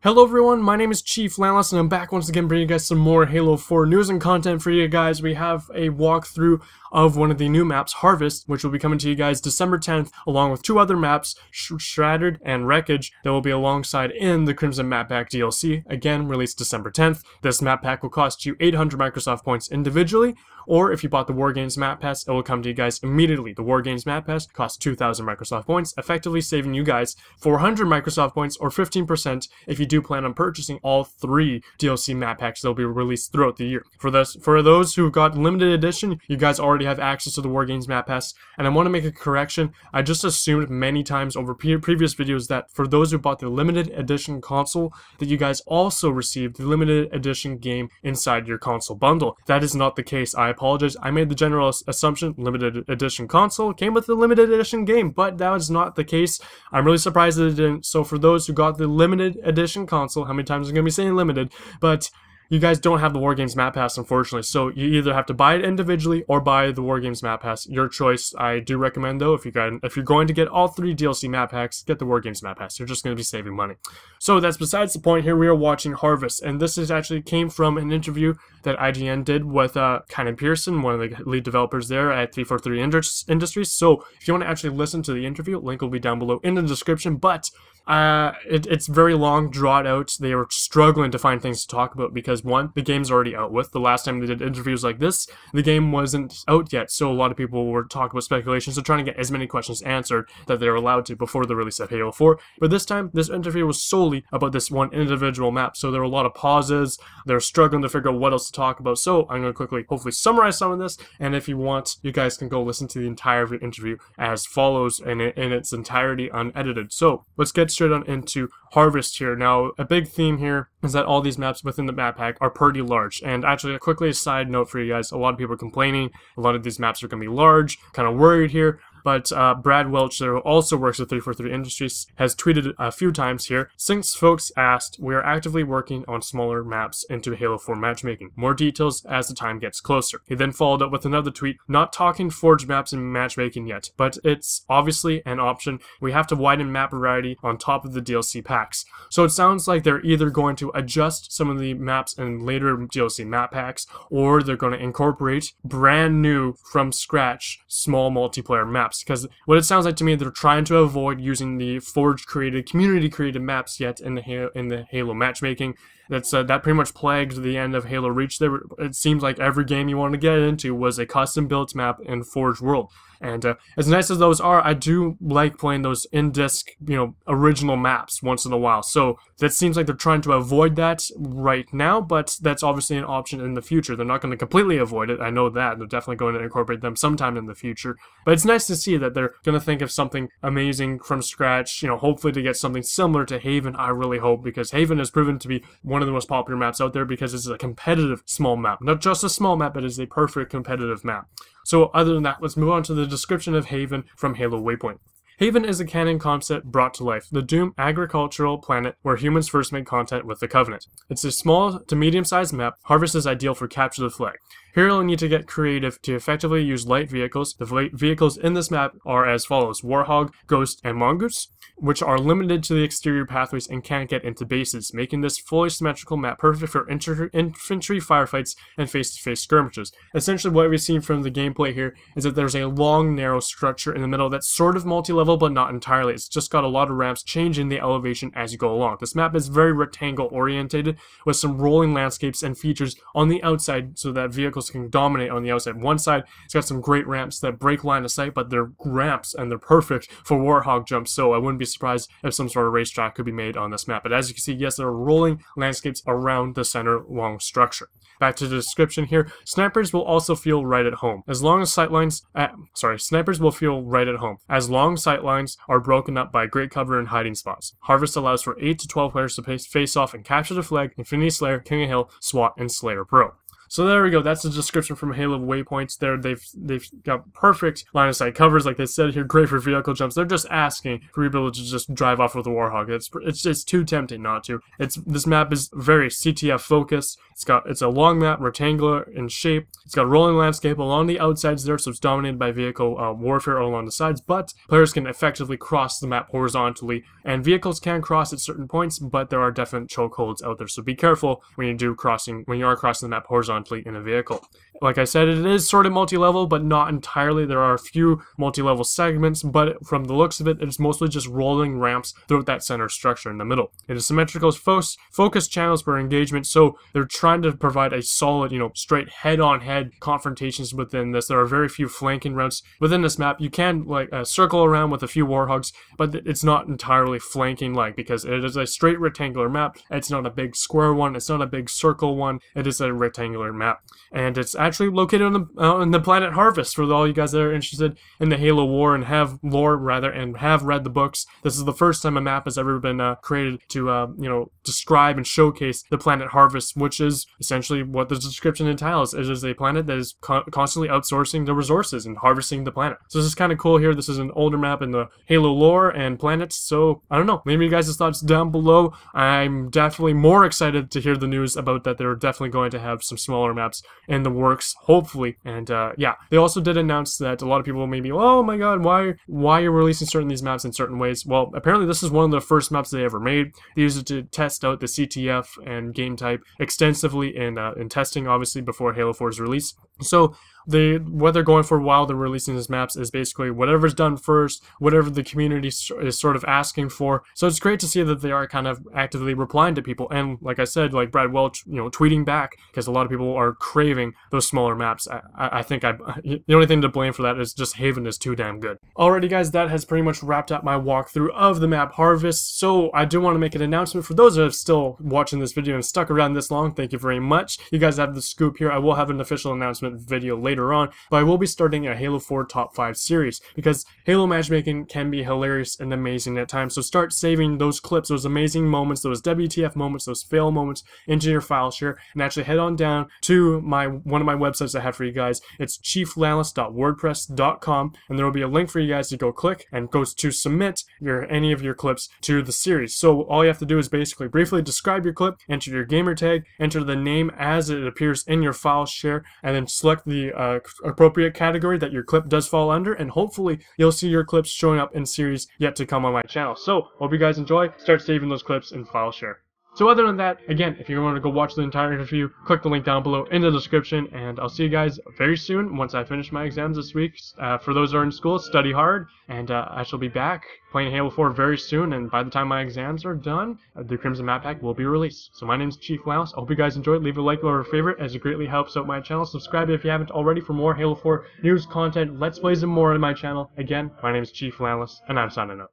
Hello everyone, my name is Chief Landless and I'm back once again bringing you guys some more Halo 4 news and content for you guys. We have a walkthrough of one of the new maps, Harvest, which will be coming to you guys December 10th, along with two other maps, Shattered and Wreckage, that will be alongside in the Crimson Map Pack DLC, again released December 10th. This map pack will cost you 800 Microsoft points individually, or if you bought the Wargames Map Pass, it will come to you guys immediately. The Wargames Map Pass costs 2,000 Microsoft points, effectively saving you guys 400 Microsoft points or 15% if you do plan on purchasing all three DLC map packs that will be released throughout the year. For those who got limited edition, you guys already have access to the Wargames Map Pass, and I want to make a correction. I just assumed many times over previous videos that for those who bought the limited edition console, that you guys also received the limited edition game inside your console bundle. That is not the case. I apologize. I made the general assumption limited edition console came with the limited edition game, but that was not the case. I'm really surprised that it didn't. So for those who got the limited edition console, how many times I'm going to be saying limited, but you guys don't have the Wargames Map Pass, unfortunately, so you either have to buy it individually or buy the Wargames Map Pass. Your choice. I do recommend, though, if you're going to get all three DLC map packs, get the Wargames Map Pass. You're just going to be saving money. So that's besides the point. Here we are watching Harvest, and this is actually came from an interview that IGN did with Kynan Pearson, one of the lead developers there at 343 Industries. So if you want to actually listen to the interview, link will be down below in the description, but it's very long, drawn out. They were struggling to find things to talk about because, one, the game's already out with. The last time they did interviews like this, the game wasn't out yet, so a lot of people were talking about speculation, so trying to get as many questions answered that they were allowed to before the release of Halo 4. But this time, this interview was solely about this one individual map, so there were a lot of pauses. They were struggling to figure out what else to talk about, so I'm going to quickly, hopefully, summarize some of this, and if you want, you guys can go listen to the entire interview as follows in its entirety unedited. So, let's get straight on into Harvest here. Now, a big theme here is that all these maps within the map pack are pretty large. And actually, quickly a side note for you guys, a lot of people are complaining a lot of these maps are going to be large, kind of worried here. But Brad Welch, who also works at 343 Industries, has tweeted a few times here, since folks asked, we are actively working on smaller maps into Halo 4 matchmaking. More details as the time gets closer. He then followed up with another tweet, not talking forged maps and matchmaking yet, but it's obviously an option. We have to widen map variety on top of the DLC packs. So it sounds like they're either going to adjust some of the maps in later DLC map packs, or they're going to incorporate brand new, from scratch, small multiplayer maps. Because what it sounds like to me, they're trying to avoid using the forge-created, community-created maps yet in the Halo matchmaking. That pretty much plagued the end of Halo Reach. It seems like every game you want to get into was a custom-built map in Forge World. And as nice as those are, I do like playing those in-disc, original maps once in a while. So that seems like they're trying to avoid that right now, but that's obviously an option in the future. They're not going to completely avoid it. I know that. They're definitely going to incorporate them sometime in the future. But it's nice to see that they're going to think of something amazing from scratch, hopefully to get something similar to Haven, I really hope, because Haven has proven to be one of the most popular maps out there because it's a competitive small map. Not just a small map, but it's a perfect competitive map. So other than that, let's move on to the description of Haven from Halo Waypoint. Haven is a canon concept brought to life, the doomed agricultural planet where humans first made contact with the Covenant. It's a small to medium-sized map. Harvest is ideal for capture the flag. Here you'll need to get creative to effectively use light vehicles. The vehicles in this map are as follows: Warhog, Ghost, and Mongoose, which are limited to the exterior pathways and can't get into bases, making this fully symmetrical map perfect for infantry firefights and face-to-face skirmishes. Essentially what we've seen from the gameplay here is that there's a long, narrow structure in the middle that's sort of multi-level, but not entirely. It's just got a lot of ramps changing the elevation as you go along. This map is very rectangle-oriented, with some rolling landscapes and features on the outside so that vehicles can dominate on the outside. One side, it's got some great ramps that break line of sight, but they're ramps and they're perfect for Warhog jumps, so I wouldn't be surprised if some sort of racetrack could be made on this map. But as you can see, yes, there are rolling landscapes around the center long structure. Back to the description here, snipers will also feel right at home. As long as snipers will feel right at home, as long sightlines are broken up by great cover and hiding spots. Harvest allows for 8 to 12 players to face off and capture the flag, Infinity Slayer, King of Hill, SWAT, and Slayer Pro. So there we go. That's the description from Halo Waypoints. There, they've got perfect line of sight covers, like they said here. Great for vehicle jumps. They're just asking for your ability to just drive off with a Warhog. It's just too tempting not to. This map is very CTF focused. It's a long map, rectangular in shape. It's got a rolling landscape along the outsides there, so it's dominated by vehicle warfare along the sides. But players can effectively cross the map horizontally, and vehicles can cross at certain points, but there are definite chokeholds out there. So be careful when you are crossing the map horizontally in a vehicle. Like I said, it is sort of multi-level, but not entirely. There are a few multi-level segments, but from the looks of it, it's mostly just rolling ramps throughout that center structure in the middle. It is symmetrical focused channels per engagement, so they're trying to provide a solid, straight head-on-head confrontations within this. There are very few flanking routes within this map. You can circle around with a few Warhogs, but it's not entirely flanking because it is a straight rectangular map. It's not a big square one. It's not a big circle one. It is a rectangular map, and it's actually located on the planet Harvest. For all you guys that are interested in the Halo lore and have read the books, this is the first time a map has ever been created to describe and showcase the planet Harvest, which is essentially what the description entails. It is a planet that is constantly outsourcing the resources and harvesting the planet. So this is kind of cool here. This is an older map in the Halo lore and planets, so I don't know. Leave me your guys' thoughts down below. I'm definitely more excited to hear the news about that. They're definitely going to have some smaller maps in the works, hopefully. And yeah, they also did announce that a lot of people may be, oh my god, why are you releasing certain these maps in certain ways? Well, apparently this is one of the first maps they ever made. They used it to test out the CTF and game type extensively in testing, obviously, before Halo 4's release. So what they're going for while they're releasing these maps is basically whatever's done first, whatever the community is sort of asking for. So it's great to see that they are kind of actively replying to people. And like I said, like Brad Welch, tweeting back, because a lot of people are craving those smaller maps. I think the only thing to blame for that is just Haven is too damn good. Alrighty guys, that has pretty much wrapped up my walkthrough of the map Harvest. So I do want to make an announcement for those that are still watching this video and stuck around this long. Thank you very much. You guys have the scoop here. I will have an official announcement video later on, but I will be starting a Halo 4 Top 5 series, because Halo matchmaking can be hilarious and amazing at times. So start saving those clips, those amazing moments, those WTF moments, those fail moments into your file share, and actually head on down to one of my websites I have for you guys. It's chieflanlis.wordpress.com, and there will be a link for you guys to go click and go to submit any of your clips to the series. So all you have to do is basically briefly describe your clip, enter your gamer tag, enter the name as it appears in your file share, and then select the appropriate category that your clip does fall under, and hopefully you'll see your clips showing up in series yet to come on my channel. So hope you guys enjoy. Start saving those clips in file share. So other than that, again, if you want to go watch the entire interview, click the link down below in the description, and I'll see you guys very soon once I finish my exams this week. For those who are in school, study hard, and I shall be back playing Halo 4 very soon, and by the time my exams are done, the Crimson Map Pack will be released. So my name is Chief Lanlis. I hope you guys enjoyed. Leave a like or a favorite, as it greatly helps out my channel. Subscribe if you haven't already for more Halo 4 news, content, Let's Plays, and more on my channel. Again, my name is Chief Lanlis, and I'm signing out.